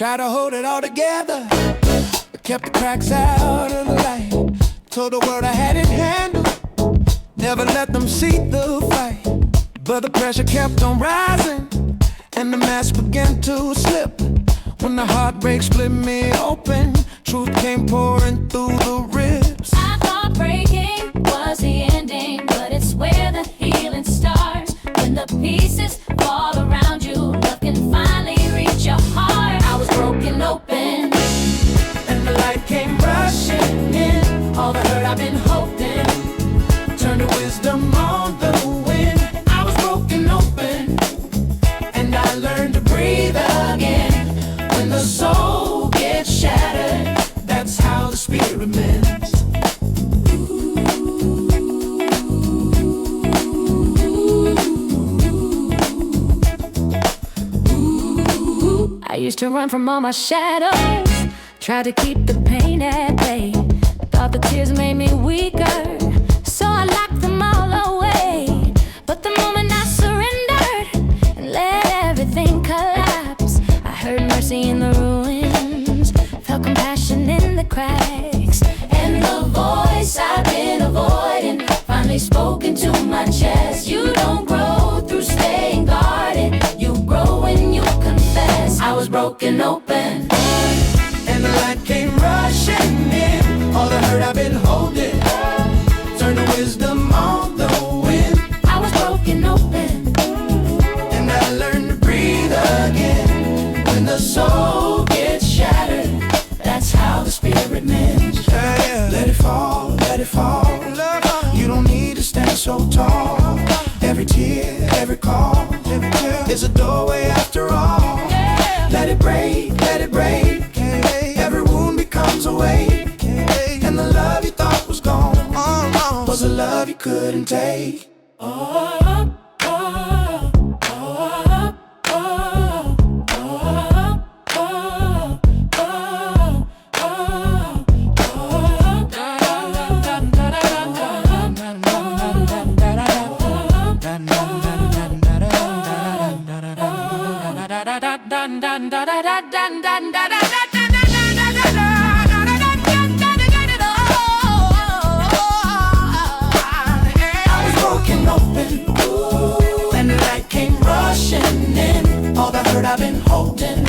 Try to hold it all together, but kept the cracks out of the light. Told the world I had it handled, never let them see the fight. But the pressure kept on rising, and the mask began to slip. When the heartbreak split me open, truth came pouring through the ribs. I thought breaking was the ending, but it's where the healing starts. When the pieces fall around you, love can finally reach your heart. I was broken open, And the light came rushing in. All the hurt I've been holding turned to wisdom on the wind. I was broken open, and I learned to breathe again. When the soul gets shattered, that's how the spirit mends. I used to run from all my shadows, tried to keep the pain at bay. Thought the tears made me weaker, so I locked them all away. But the moment I surrendered and let everything collapse, I heard mercy in the ruins, felt compassion in the cracks. And the voice I've been avoiding finally spoke into my chest. You don't grow through staying guarded, you grow when you confess. I was broken open, And the light came rushing in. All the hurt I've been holding turned to wisdom on the wind. I was broken open, And I learned to breathe again. When the soul gets shattered, that's how the spirit mends. Let it fall, let it fall. You don't need to stand so tall. Every tear, every call is a doorway after all. Let it break, let it break. Every wound becomes a wake. And the love you thought was gone was a love you couldn't take. I was broken open, and the light came rushing in. All the hurt I've been holding